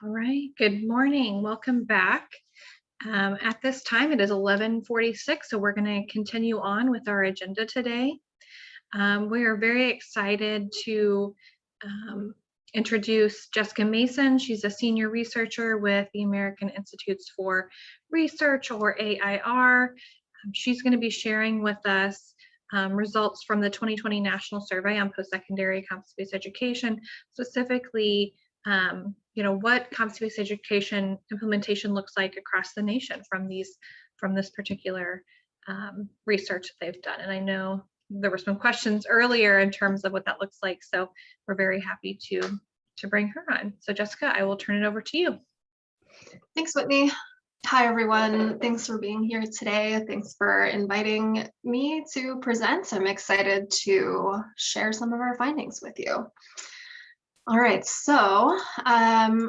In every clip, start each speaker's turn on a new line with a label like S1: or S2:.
S1: All right, good morning. Welcome back. At this time, it is 11:46, so we're going to continue on with our agenda today. We are very excited to introduce Jessica Mason. She's a senior researcher with the American Institutes for Research, or AIR. She's going to be sharing with us results from the 2020 National Survey on Post-Secondary Competency-based Education, specifically what competency-based education implementation looks like across the nation from this particular research that they've done. And I know there were some questions earlier in terms of what that looks like, so we're very happy to bring her on. So Jessica, I will turn it over to you.
S2: Thanks, Whitney. Hi, everyone. Thanks for being here today. Thanks for inviting me to present. I'm excited to share some of our findings with you. All right, so I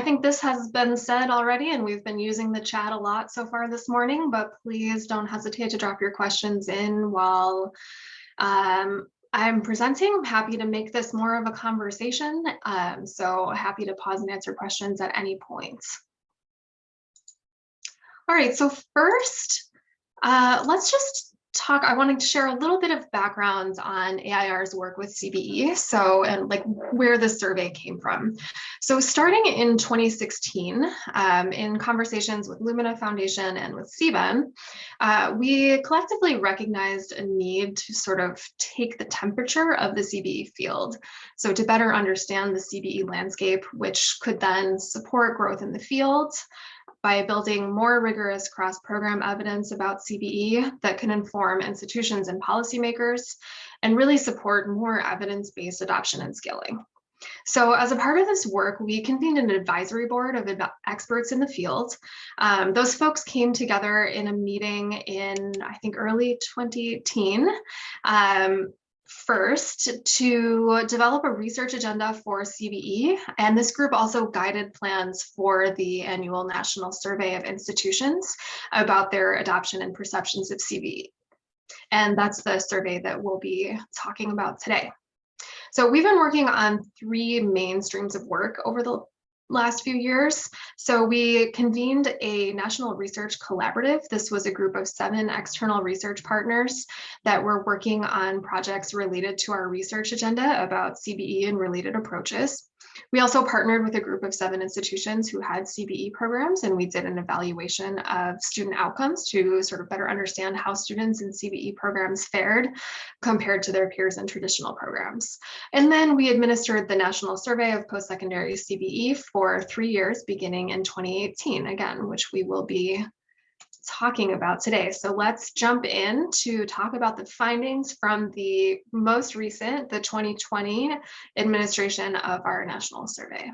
S2: think this has been said already, and we've been using the chat a lot so far this morning, but please don't hesitate to drop your questions in while I'm presenting. I'm happy to make this more of a conversation, so happy to pause and answer questions at any point. All right, so first, let's just talk. I wanted to share a little bit of background on AIR's work with CBE, and like where this survey came from. So starting in 2016, in conversations with Lumina Foundation and with CBEN, we collectively recognized a need to sort of take the temperature of the CBE field. So to better understand the CBE landscape, which could then support growth in the field by building more rigorous cross-program evidence about CBE that can inform institutions and policymakers and really support more evidence-based adoption and scaling. So as a part of this work, we convened an advisory board of experts in the field. Those folks came together in a meeting in, I think, early 2018. First, to develop a research agenda for CBE, and this group also guided plans for the annual National Survey of Institutions about their adoption and perceptions of CBE. And that's the survey that we'll be talking about today. So we've been working on three main streams of work over the last few years. So we convened a national research collaborative. This was a group of 7 external research partners that were working on projects related to our research agenda about CBE and related approaches. We also partnered with a group of 7 institutions who had CBE programs, and we did an evaluation of student outcomes to sort of better understand how students in CBE programs fared compared to their peers in traditional programs. And then we administered the National Survey of Post-Secondary CBE for 3 years, beginning in 2018, again, which we will be talking about today. So let's jump in to talk about the findings from the most recent, the 2020 administration of our national survey.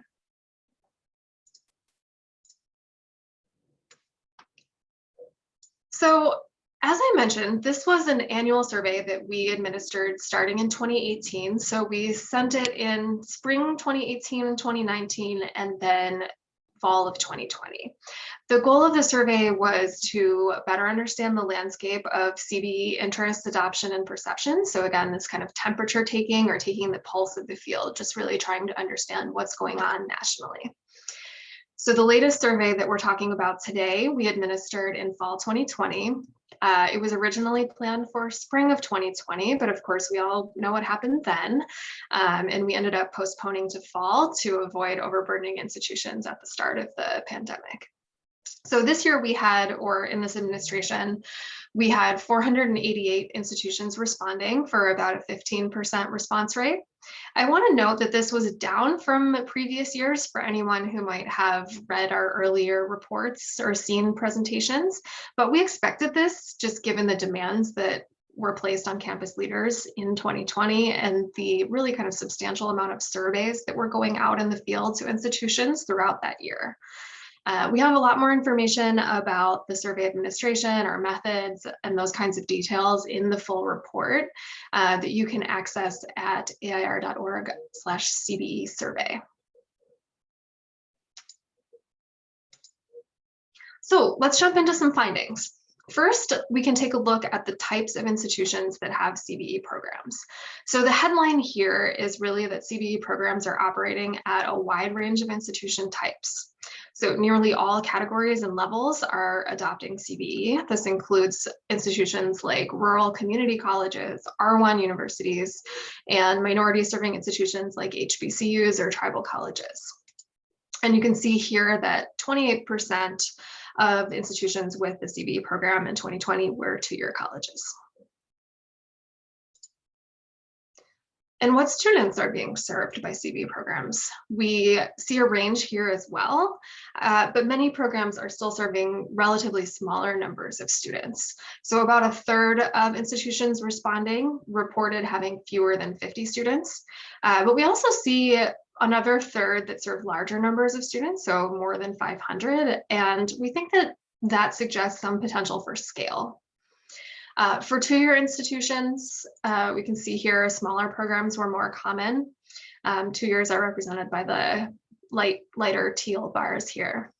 S2: So as I mentioned, this was an annual survey that we administered starting in 2018. So we sent it in spring 2018 and 2019, and then fall of 2020. The goal of the survey was to better understand the landscape of CBE interest, adoption, and perception. So again, this kind of temperature taking or taking the pulse of the field, just really trying to understand what's going on nationally. So the latest survey that we're talking about today, we administered in fall 2020. It was originally planned for spring of 2020, but of course we all know what happened then. And we ended up postponing to fall to avoid overburdening institutions at the start of the pandemic. So this year we had, or in this administration, we had 488 institutions responding for about a 15% response rate. I want to note that this was down from previous years for anyone who might have read our earlier reports or seen presentations, but we expected this just given the demands that were placed on campus leaders in 2020 and the really kind of substantial amount of surveys that were going out in the field to institutions throughout that year. We have a lot more information about the survey administration, our methods, and those kinds of details in the full report that you can access at air.org/CBE survey. So let's jump into some findings. First, we can take a look at the types of institutions that have CBE programs. So the headline here is really that CBE programs are operating at a wide range of institution types. So nearly all categories and levels are adopting CBE. This includes institutions like rural community colleges, R1 universities, and minority serving institutions like HBCUs or tribal colleges. And you can see here that 28% of institutions with the CBE program in 2020 were two-year colleges. And what students are being served by CBE programs? We see a range here as well, but many programs are still serving relatively smaller numbers of students. So about a third of institutions responding reported having fewer than 50 students, but we also see another third that serve larger numbers of students, so more than 500, and we think that that suggests some potential for scale. For two-year institutions, we can see here smaller programs were more common. 2 years are represented by the lighter teal bars here.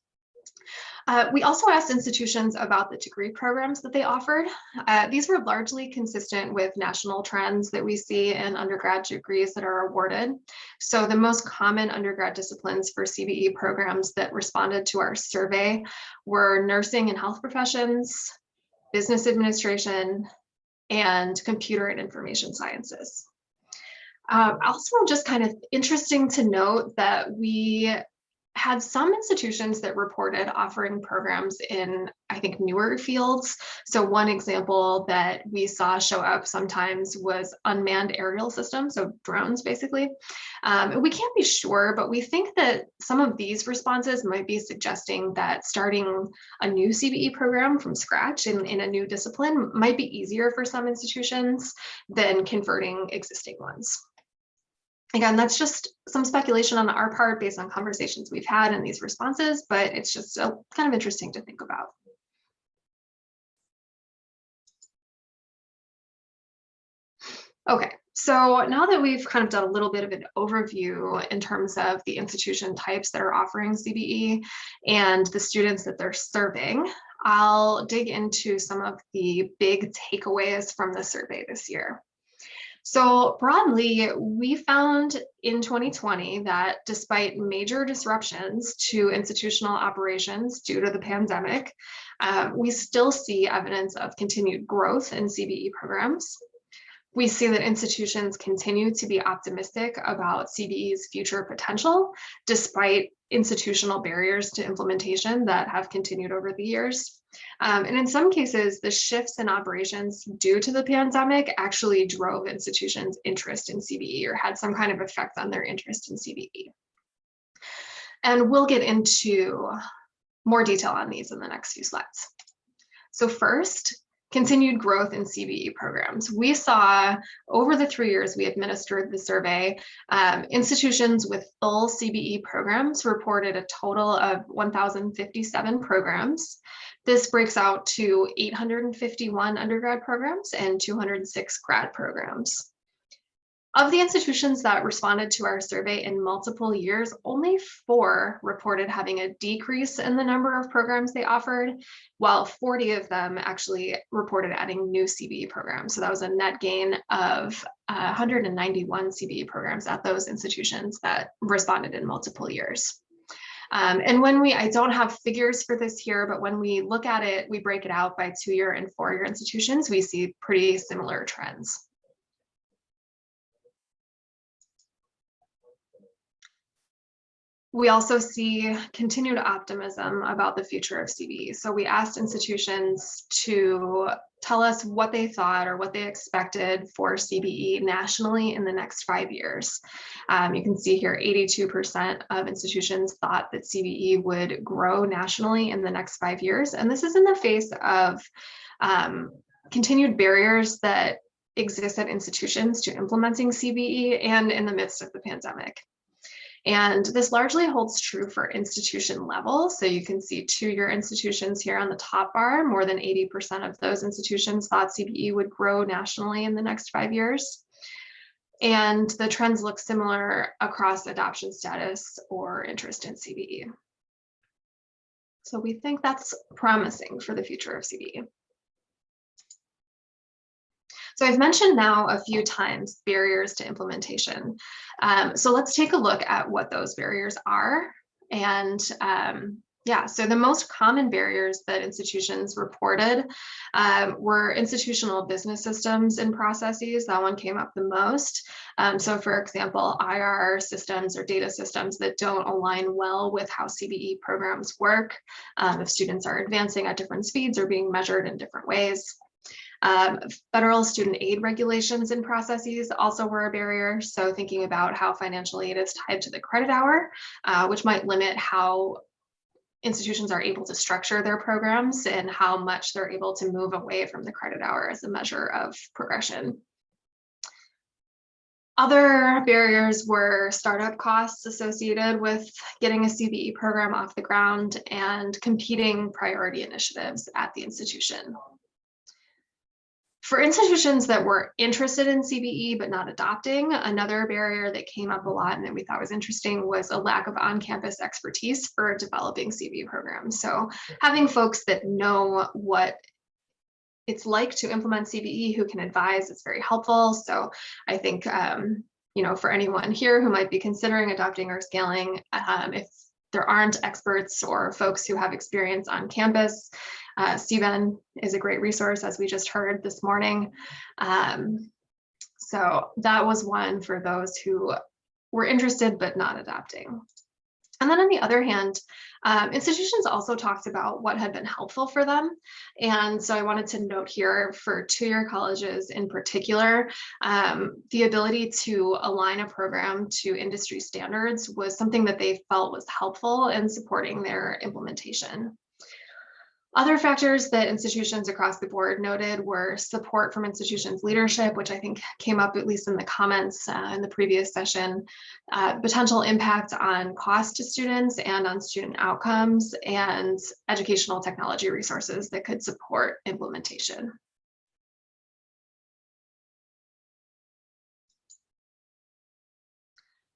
S2: We also asked institutions about the degree programs that they offered. These were largely consistent with national trends that we see in undergrad degrees that are awarded. So the most common undergrad disciplines for CBE programs that responded to our survey were nursing and health professions, business administration, and computer and information sciences. Also, just kind of interesting to note that we had some institutions that reported offering programs in, I think, newer fields. So one example that we saw show up sometimes was unmanned aerial systems, so drones basically. We can't be sure, but we think that some of these responses might be suggesting that starting a new CBE program from scratch in a new discipline might be easier for some institutions than converting existing ones. Again, that's just some speculation on our part based on conversations we've had in these responses, but it's just kind of interesting to think about. Okay, so now that we've kind of done a little bit of an overview in terms of the institution types that are offering CBE and the students that they're serving, I'll dig into some of the big takeaways from the survey this year. So broadly, we found in 2020 that despite major disruptions to institutional operations due to the pandemic, we still see evidence of continued growth in CBE programs. We see that institutions continue to be optimistic about CBE's future potential, despite institutional barriers to implementation that have continued over the years. And in some cases, the shifts in operations due to the pandemic actually drove institutions' interest in CBE or had some kind of effect on their interest in CBE. And we'll get into more detail on these in the next few slides. So first, continued growth in CBE programs. We saw over the 3 years we administered the survey, institutions with full CBE programs reported a total of 1,057 programs. This breaks out to 851 undergrad programs and 206 grad programs. Of the institutions that responded to our survey in multiple years, only 4 reported having a decrease in the number of programs they offered, while 40 of them actually reported adding new CBE programs. So that was a net gain of 191 CBE programs at those institutions that responded in multiple years. And I don't have figures for this here, but when we look at it, we break it out by 2-year and 4-year institutions, we see pretty similar trends. We also see continued optimism about the future of CBE. So we asked institutions to tell us what they thought or what they expected for CBE nationally in the next 5 years. You can see here 82% of institutions thought that CBE would grow nationally in the next 5 years. And this is in the face of continued barriers that exist at institutions to implementing CBE and in the midst of the pandemic. And this largely holds true for institution level. So you can see 2-year institutions here on the top bar. More than 80% of those institutions thought CBE would grow nationally in the next 5 years. And the trends look similar across adoption status or interest in CBE. So we think that's promising for the future of CBE. So I've mentioned now a few times barriers to implementation. So let's take a look at what those barriers are. And yeah, so the most common barriers that institutions reported were institutional business systems and processes. That one came up the most. So for example, IR systems or data systems that don't align well with how CBE programs work, if students are advancing at different speeds or being measured in different ways. Federal student aid regulations and processes also were a barrier. So thinking about how financial aid is tied to the credit hour, which might limit how institutions are able to structure their programs and how much they're able to move away from the credit hour as a measure of progression. Other barriers were startup costs associated with getting a CBE program off the ground and competing priority initiatives at the institution. For institutions that were interested in CBE but not adopting, another barrier that came up a lot and that we thought was interesting was a lack of on-campus expertise for developing CBE programs. So having folks that know what it's like to implement CBE who can advise is very helpful. So I think, for anyone here who might be considering adopting or scaling, if there aren't experts or folks who have experience on campus, CBEN is a great resource, as we just heard this morning. So that was one for those who were interested but not adopting. And then on the other hand, institutions also talked about what had been helpful for them. And so I wanted to note here for two-year colleges in particular, the ability to align a program to industry standards was something that they felt was helpful in supporting their implementation. Other factors that institutions across the board noted were support from institutions' leadership, which I think came up at least in the comments in the previous session, potential impact on cost to students and on student outcomes, and educational technology resources that could support implementation.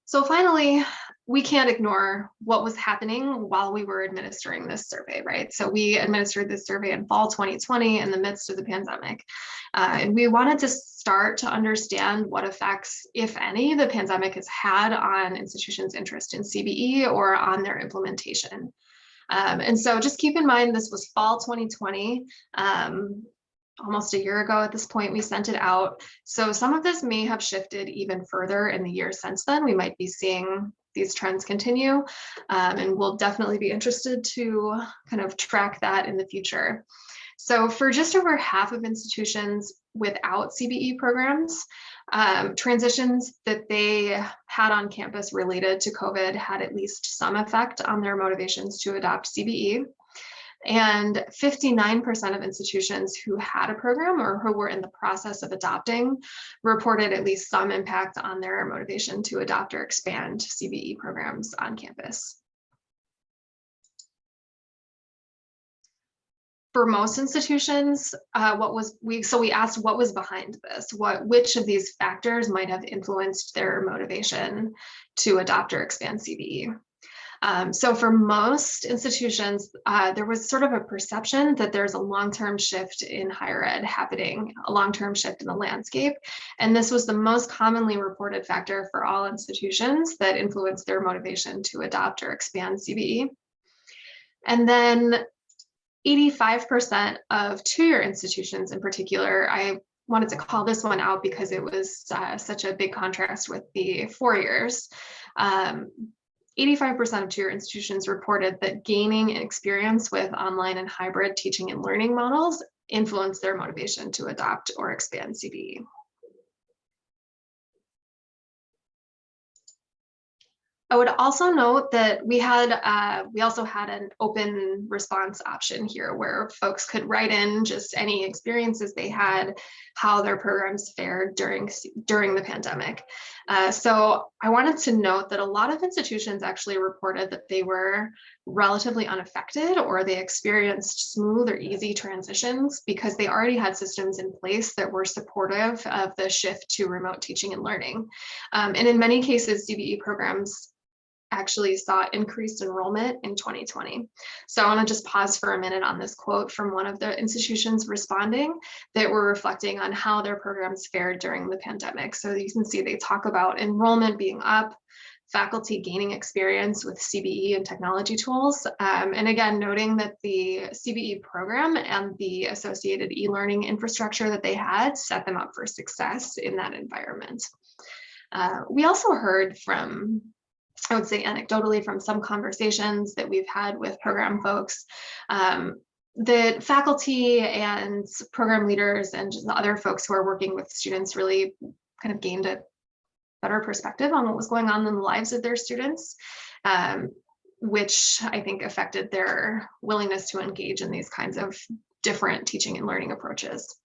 S2: So finally, we can't ignore what was happening while we were administering this survey, right? So we administered this survey in fall 2020 in the midst of the pandemic. And we wanted to start to understand what effects, if any, the pandemic has had on institutions' interest in CBE or on their implementation. And so just keep in mind, this was fall 2020. Almost a year ago at this point, we sent it out. So some of this may have shifted even further in the year since then. We might be seeing these trends continue, and we'll definitely be interested to kind of track that in the future. So for just over half of institutions without CBE programs, transitions that they had on campus related to COVID had at least some effect on their motivations to adopt CBE. And 59% of institutions who had a program or who were in the process of adopting reported at least some impact on their motivation to adopt or expand CBE programs on campus. For most institutions, we asked what was behind this, which of these factors might have influenced their motivation to adopt or expand CBE. So for most institutions, there was sort of a perception that there's a long-term shift in higher ed happening, a long-term shift in the landscape. And this was the most commonly reported factor for all institutions that influenced their motivation to adopt or expand CBE. And then 85% of two-year institutions in particular, I wanted to call this one out because it was such a big contrast with the 4 years. 85% of two-year institutions reported that gaining experience with online and hybrid teaching and learning models influenced their motivation to adopt or expand CBE. I would also note that we also had an open response option here where folks could write in just any experiences they had, how their programs fared during the pandemic. So I wanted to note that a lot of institutions actually reported that they were relatively unaffected or they experienced smooth or easy transitions because they already had systems in place that were supportive of the shift to remote teaching and learning. And in many cases, CBE programs actually saw increased enrollment in 2020. So I want to just pause for a minute on this quote from one of the institutions responding that were reflecting on how their programs fared during the pandemic. So you can see they talk about enrollment being up, faculty gaining experience with CBE and technology tools. And again, noting that the CBE program and the associated e-learning infrastructure that they had set them up for success in that environment. We also heard from, I would say anecdotally, from some conversations that we've had with program folks, that faculty and program leaders and just the other folks who are working with students really kind of gained a better perspective on what was going on in the lives of their students, which I think affected their willingness to engage in these kinds of different teaching and learning approaches.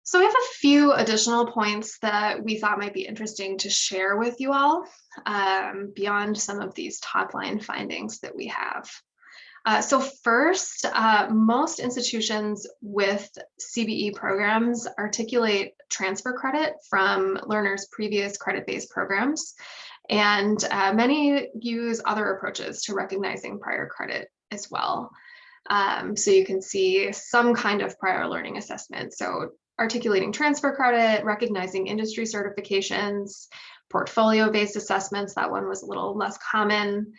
S2: So we have a few additional points that we thought might be interesting to share with you all, beyond some of these top line findings that we have. So first, most institutions with CBE programs articulate transfer credit from learners' previous credit-based programs, and many use other approaches to recognizing prior credit as well. So you can see some kind of prior learning assessment. So articulating transfer credit, recognizing industry certifications, portfolio-based assessments, that one was a little less common,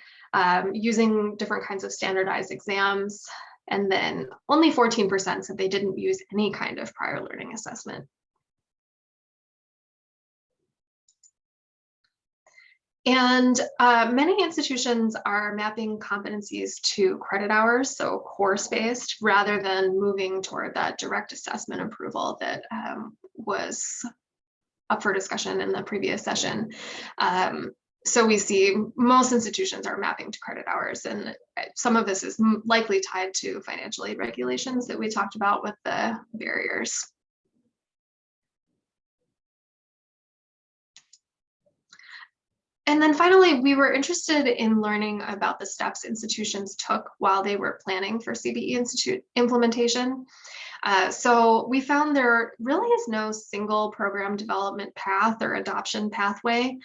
S2: using different kinds of standardized exams, and then only 14% said they didn't use any kind of prior learning assessment. And many institutions are mapping competencies to credit hours, so course-based, rather than moving toward that direct assessment approval that was up for discussion in the previous session. So we see most institutions are mapping to credit hours, and some of this is likely tied to financial aid regulations that we talked about with the barriers. And then finally, we were interested in learning about the steps institutions took while they were planning for CBE Institute implementation. So we found there really is no single program development path or adoption pathway,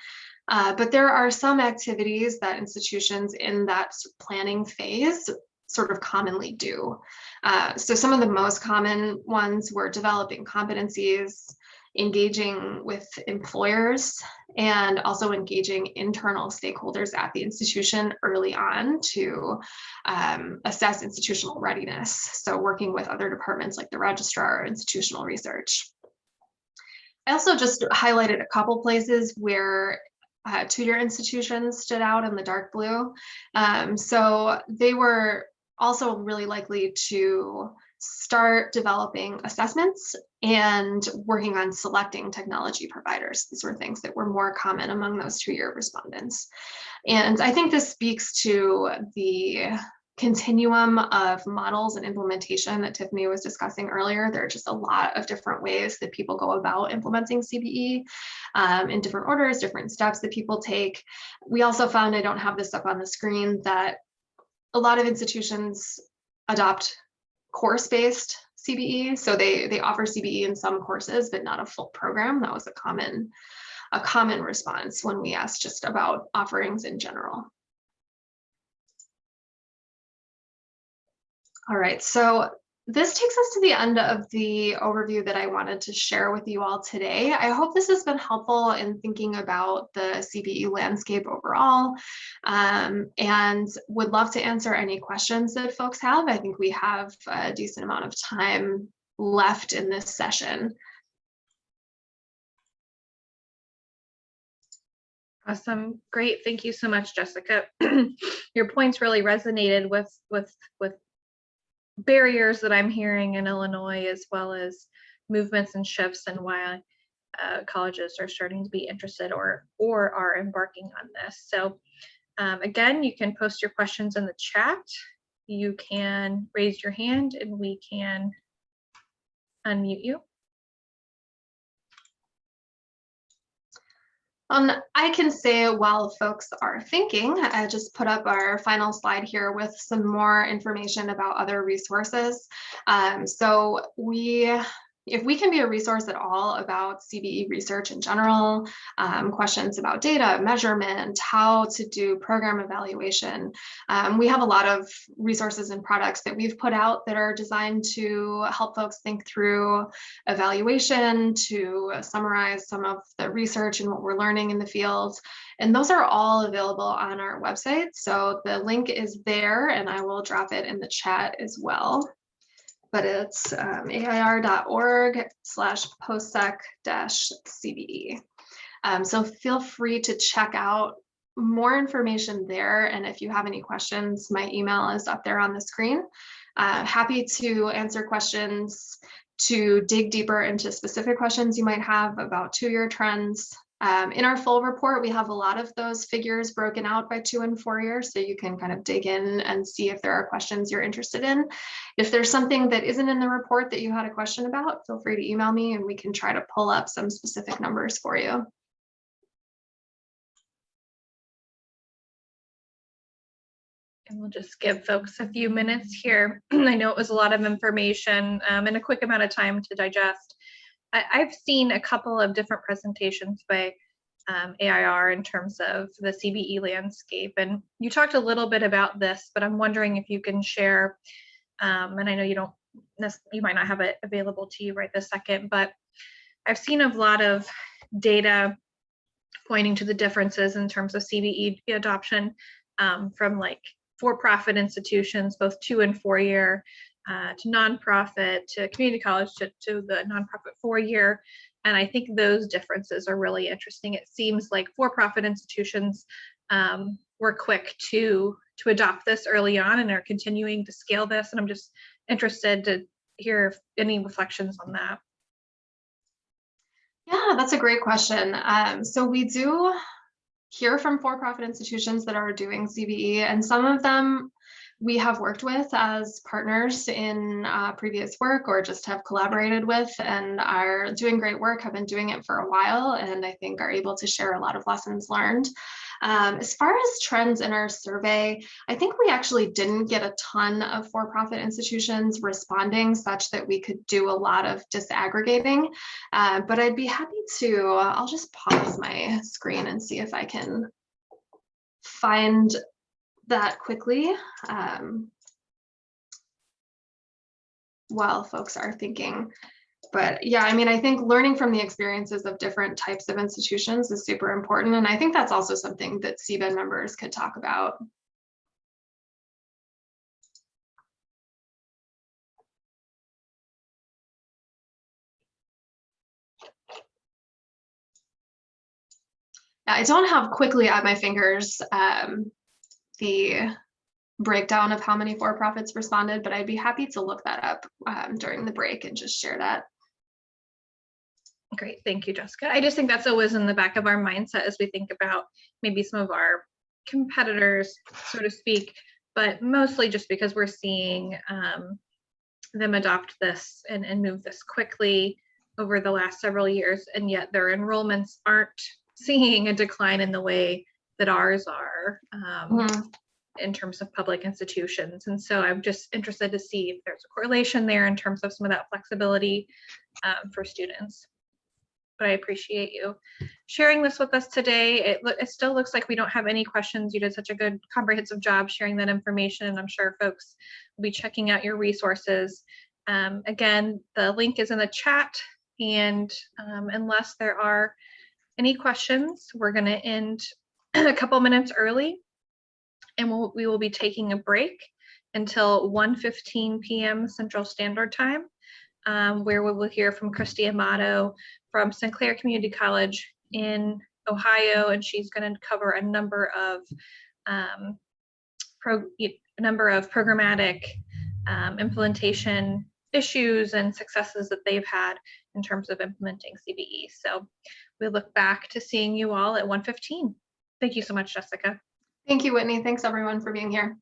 S2: but there are some activities that institutions in that planning phase sort of commonly do. So some of the most common ones were developing competencies, engaging with employers, and also engaging internal stakeholders at the institution early on to assess institutional readiness. So working with other departments like the registrar or institutional research. I also just highlighted a couple places where two-year institutions stood out in the dark blue. So they were also really likely to start developing assessments and working on selecting technology providers. These were things that were more common among those two-year respondents. And I think this speaks to the continuum of models and implementation that Tiffany was discussing earlier. There are just a lot of different ways that people go about implementing CBE in different orders, different steps that people take. We also found, I don't have this up on the screen, that a lot of institutions adopt course-based CBE. So they offer CBE in some courses, but not a full program. That was a common response when we asked just about offerings in general. All right, so this takes us to the end of the overview that I wanted to share with you all today. I hope this has been helpful in thinking about the CBE landscape overall, and would love to answer any questions that folks have. I think we have a decent amount of time left in this session.
S1: Awesome. Great. Thank you so much, Jessica. Your points really resonated with barriers that I'm hearing in Illinois, as well as movements and shifts, and why colleges are starting to be interested or are embarking on this. So again, you can post your questions in the chat. You can raise your hand and we can unmute you.
S2: I can say, while folks are thinking, I just put up our final slide here with some more information about other resources. So we if we can be a resource at all about CBE research in general, questions about data, measurement, how to do program evaluation, we have a lot of resources and products that we've put out that are designed to help folks think through evaluation, to summarize some of the research and what we're learning in the field. And those are all available on our website. So the link is there, and I will drop it in the chat as well. But it's air.org/postsec-CBE. So feel free to check out more information there. And if you have any questions, my email is up there on the screen. Happy to answer questions, to dig deeper into specific questions you might have about 2-year trends. In our full report, we have a lot of those figures broken out by 2 and 4 years, so you can kind of dig in and see if there are questions you're interested in. If there's something that isn't in the report that you had a question about, feel free to email me and we can try to pull up some specific numbers for you.
S1: And we'll just give folks a few minutes here. I know it was a lot of information in a quick amount of time to digest. I've seen a couple of different presentations by AIR in terms of the CBE landscape, and you talked a little bit about this, but I'm wondering if you can share, and I know you might not have it available to you right this second, but I've seen a lot of data pointing to the differences in terms of CBE adoption from like for-profit institutions, both 2 and 4 year, to nonprofit, to community college, to the nonprofit 4-year. And I think those differences are really interesting. It seems like for-profit institutions were quick to adopt this early on and are continuing to scale this. And I'm just interested to hear any reflections on that.
S2: Yeah, that's a great question. So we do hear from for-profit institutions that are doing CBE, and some of them we have worked with as partners in previous work or just have collaborated with and are doing great work, have been doing it for a while, and I think are able to share a lot of lessons learned. As far as trends in our survey, I think we actually didn't get a ton of for-profit institutions responding such that we could do a lot of disaggregating, but I'd be happy to, I'll just pause my screen and see if I can find that quickly while folks are thinking. But yeah, I mean, I think learning from the experiences of different types of institutions is super important. And I think that's also something that CBED members could talk about. I don't have quickly at my fingers the breakdown of how many for-profits responded, but I'd be happy to look that up during the break and just share that.
S1: Great, thank you, Jessica. I just think that's always in the back of our mindset as we think about maybe some of our competitors, so to speak, but mostly just because we're seeing them adopt this and move this quickly over the last several years, and yet their enrollments aren't seeing a decline in the way that ours are in terms of public institutions. And so I'm just interested to see if there's a correlation there in terms of some of that flexibility for students. But I appreciate you sharing this with us today. It still looks like we don't have any questions. You did such a good comprehensive job sharing that information, and I'm sure folks will be checking out your resources. Again, the link is in the chat, and unless there are any questions, we're going to end a couple minutes early, and we will be taking a break until 1:15 p.m. Central Standard Time, where we will hear from Christy Amato from Sinclair Community College in Ohio, and she's going to cover a number of programmatic implementation issues and successes that they've had in terms of implementing CBE. So we look back to seeing you all at 1:15. Thank you so much, Jessica.
S2: Thank you, Whitney. Thanks everyone for being here.